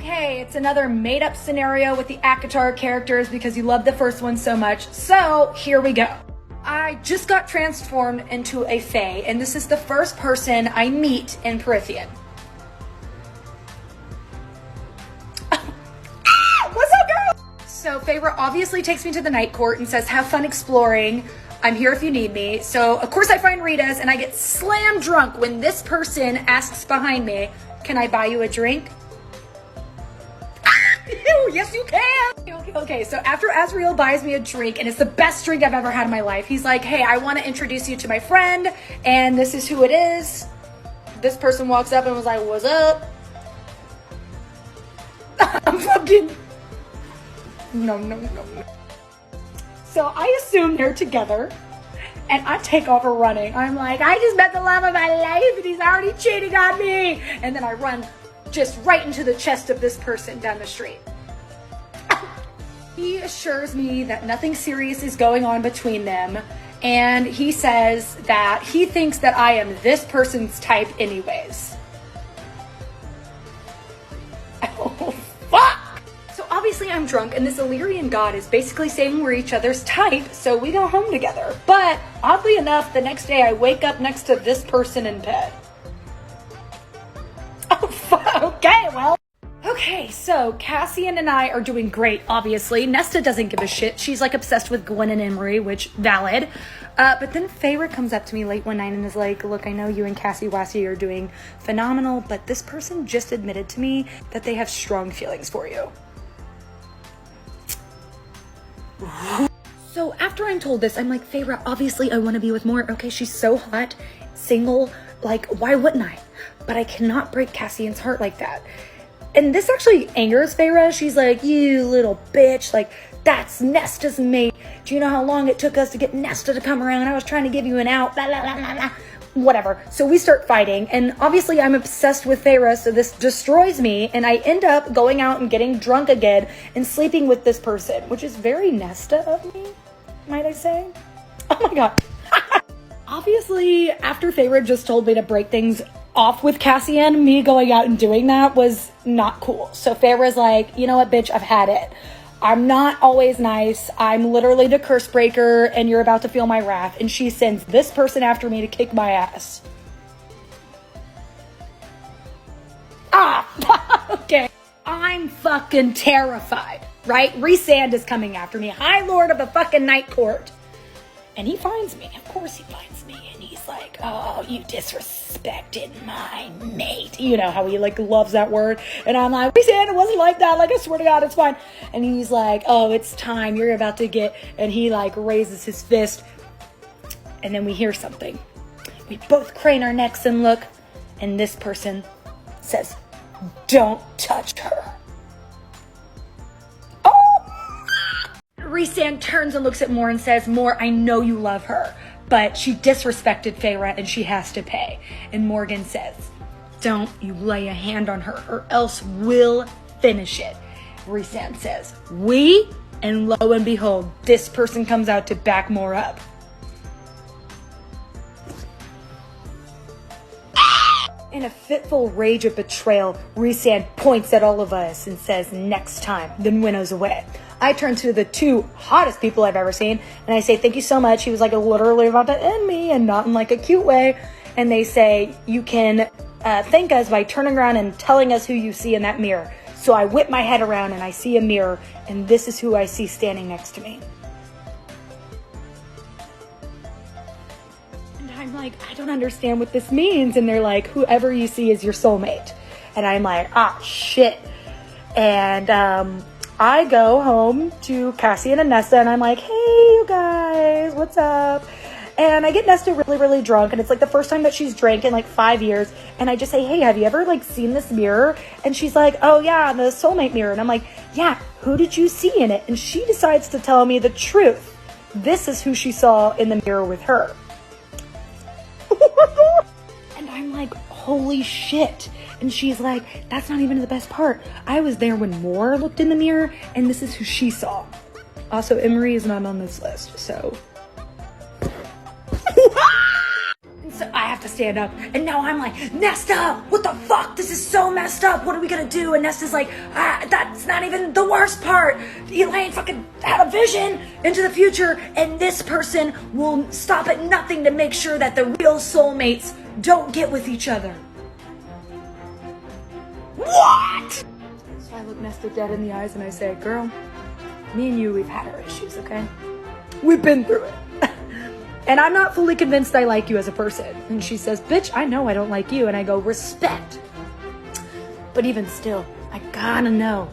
Okay, it's another made-up scenario with the ACOTAR characters because you love the first one so much. So here we go. I just got transformed into a Fae, and this is the first person I meet in Prythian. What's up, girl? So Feyre obviously takes me to the night court and says, have fun exploring. I'm here if you need me. So of course I find Rita's, and I get slam drunk when this person asks behind me, can I buy you a drink? Yes, you can. Okay, so after Azriel buys me a drink, and it's the best drink I've ever had in my life, he's like, hey, I want to introduce you to my friend, and this is who it is. This person walks up and was like, what's up? I'm fucking... No. So I assume they're together, and I take off running. I'm like, I just met the love of my life, and he's already cheating on me. And then I run just right into the chest of this person down the street. He assures me that nothing serious is going on between them, and he says that he thinks that I am this person's type anyways. Oh, fuck! So obviously I'm drunk, and this Illyrian god is basically saying we're each other's type, so we go home together. But oddly enough, the next day I wake up next to this person in bed. Oh, fuck! Okay, well. Okay, so Cassian and I are doing great, obviously. Nesta doesn't give a shit. She's like obsessed with Gwen and Emery, which, valid. But then Feyre comes up to me late one night and is like, look, I know you and Cassie Wassie are doing phenomenal, but this person just admitted to me that they have strong feelings for you. So after I'm told this, I'm like, Feyre, obviously I want to be with more. Okay, she's so hot, single, like, why wouldn't I? But I cannot break Cassian's heart like that. And this actually angers Feyre. She's like, you little bitch, like, that's Nesta's mate. Do you know how long it took us to get Nesta to come around? I was trying to give you an out, blah, blah, blah, blah, blah. Whatever. So we start fighting, and obviously I'm obsessed with Feyre, so this destroys me, and I end up going out and getting drunk again and sleeping with this person, which is very Nesta of me, might I say? Oh my god. Obviously, after Feyre just told me to break things off with Cassian, me going out and doing that was not cool. So Feyre's like, you know what, bitch, I've had it. I'm not always nice. I'm literally the curse breaker, and you're about to feel my wrath. And she sends this person after me to kick my ass. Okay. I'm fucking terrified, right? Rhysand is coming after me. High Lord of the fucking Night Court. And he finds me. Of course he finds me. And he's like, oh, you disrespected my mate. You know how he like loves that word. And I'm like, Rhysand, it wasn't like that. Like, I swear to God, it's fine. And he's like, oh, it's time. You're about to get... And he like raises his fist. And then we hear something. We both crane our necks and look. And this person says, don't touch her. Rhysand turns and looks at Mor and says, Mor, I know you love her, but she disrespected Feyre and she has to pay. And Morgan says, don't you lay a hand on her or else we'll finish it. Rhysand says, we? And lo and behold, this person comes out to back Mor up. In a fitful rage of betrayal, Rhysand points at all of us and says, next time, then winnows away. I turn to the two hottest people I've ever seen, and I say, thank you so much. He was like literally about to end me, and not in like a cute way. And they say, you can thank us by turning around and telling us who you see in that mirror. So I whip my head around and I see a mirror, and this is who I see standing next to me. And I'm like, I don't understand what this means. And they're like, whoever you see is your soulmate. And I'm like, ah, shit. And I go home to Cassian and Nesta, and I'm like, hey, you guys, what's up? And I get Nesta really, really drunk, and it's like the first time that she's drank in like 5 years. And I just say, hey, have you ever like seen this mirror? And she's like, oh yeah, the soulmate mirror. And I'm like, yeah, who did you see in it? And she decides to tell me the truth. This is who she saw in the mirror with her. And I'm like, holy shit. And she's like, that's not even the best part. I was there when Mor looked in the mirror, and this is who she saw. Also, Emery is not on this list, so. So I have have to stand up. And now I'm like, Nesta, what the fuck? This is so messed up. What are we gonna do? And Nesta's like, that's not even the worst part. Elain fucking had a vision into the future, and this person will stop at nothing to make sure that the real soulmates don't get with each other. What? So I look Nesta dead in the eyes and I say, girl, me and you, we've had our issues, okay? We've been through it. And I'm not fully convinced I like you as a person. And she says, bitch, I know I don't like you. And I go, respect. But even still, I gotta know.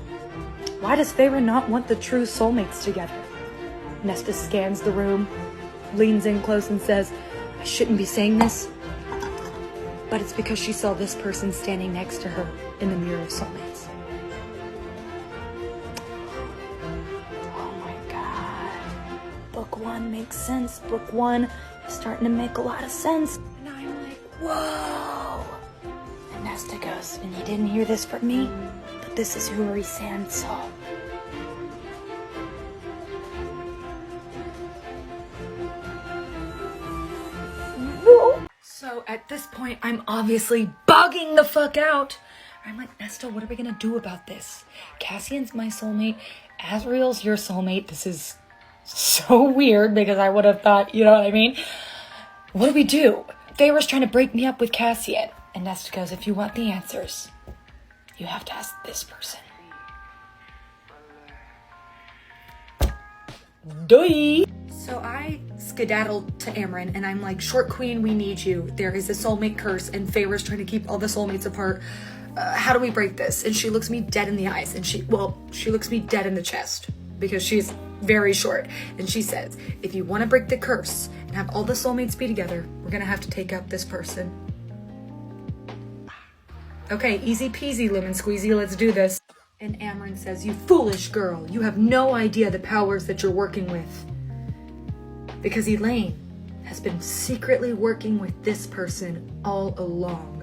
Why does Feyre not want the true soulmates together? Nesta scans the room, leans in close and says, I shouldn't be saying this, but it's because she saw this person standing next to her in the mirror of soulmates. Book one makes sense. Book one is starting to make a lot of sense. And I'm like, whoa. And Nesta goes, and you didn't hear this from me, but this is who Rhysand saw. Whoa. So at this point, I'm obviously bugging the fuck out. I'm like, Nesta, what are we gonna do about this? Cassian's my soulmate. Azriel's your soulmate. This is so weird because I would have thought, you know what I mean? What do we do? Feyre's trying to break me up with Cassian. And Nesta goes, if you want the answers, you have to ask this person. Doy. So I skedaddle to Amren and I'm like, short queen, we need you. There is a soulmate curse and Feyre's trying to keep all the soulmates apart. How do we break this? And she looks me dead in the eyes and she looks me dead in the chest because she's very short. And she says, if you want to break the curse and have all the soulmates be together, we're going to have to take out this person. Okay, easy peasy, lemon squeezy, let's do this. And Amren says, you foolish girl, you have no idea the powers that you're working with. Because Elain has been secretly working with this person all along.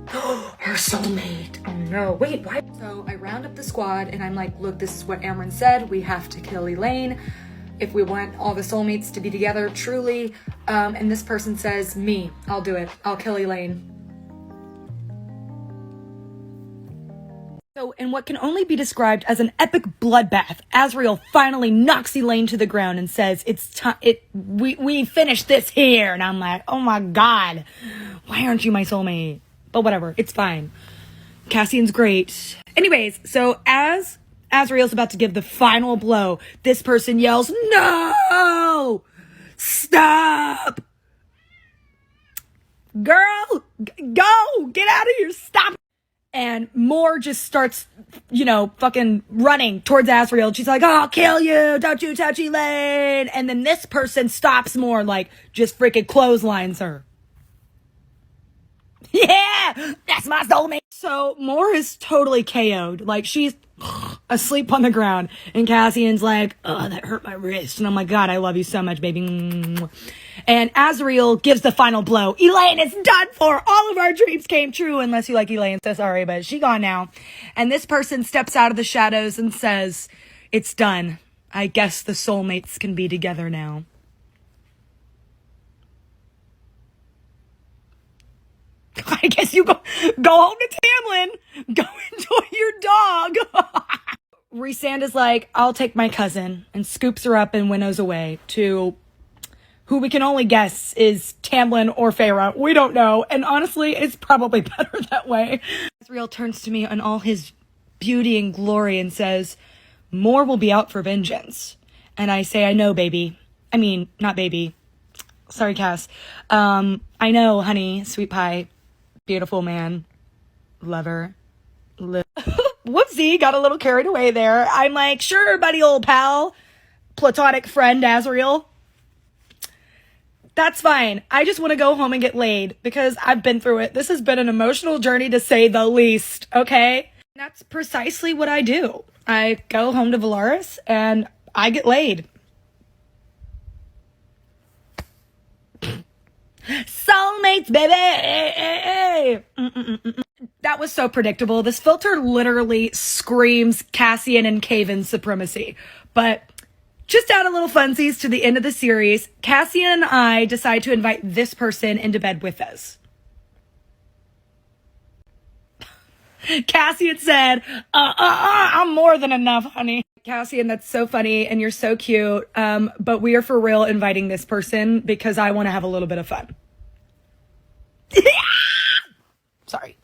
Her soulmate. Oh no, wait, why? So I round up the squad and I'm like, look, this is what Amren said. We have to kill Elain if we want all the soulmates to be together truly. And this person says, me, I'll do it. I'll kill Elain. So in what can only be described as an epic bloodbath, Azriel finally knocks Elain to the ground and says, it's time, we finished this here. And I'm like, oh my God, why aren't you my soulmate? But whatever, it's fine. Cassian's great. Anyways, so as Azriel's about to give the final blow, this person yells, no! Stop! Girl, go! Get out of here, stop! And Moore just starts, fucking running towards Azriel. She's like, I'll kill you, don't you touch Elain! And then this person stops Moore, like, just freaking clotheslines her. Yeah, that's my soulmate. So Moore is totally KO'd. Like, she's asleep on the ground. And Cassian's like, oh, that hurt my wrist. And I'm like, God, I love you so much, baby. And Azriel gives the final blow. Elain, it's done for. All of our dreams came true. Unless you like Elain, so sorry, but she gone now. And this person steps out of the shadows and says, it's done. I guess the soulmates can be together now. I guess you go home to Tamlin. Go enjoy your dog. Rhysand is like, I'll take my cousin, and scoops her up and winnows away to who we can only guess is Tamlin or Feyre. We don't know. And honestly, it's probably better that way. Azriel turns to me in all his beauty and glory and says, Moore will be out for vengeance. And I say, I know, baby. I mean, not baby. Sorry, Cass. I know, honey, sweet pie. Beautiful man. Lover. Whoopsie, got a little carried away there. I'm like, sure, buddy, old pal. Platonic friend, Azriel. That's fine. I just want to go home and get laid because I've been through it. This has been an emotional journey to say the least, okay? That's precisely what I do. I go home to Velaris and I get laid. Soulmates, baby! That was so predictable. This filter literally screams Cassian and Caven supremacy. But Just add a little funsies to the end of the series. Cassian and I decide to invite this person into bed with us. Cassian said, I'm more than enough, honey. Cassian, that's so funny and you're so cute. But we are for real inviting this person because I want to have a little bit of fun. Sorry.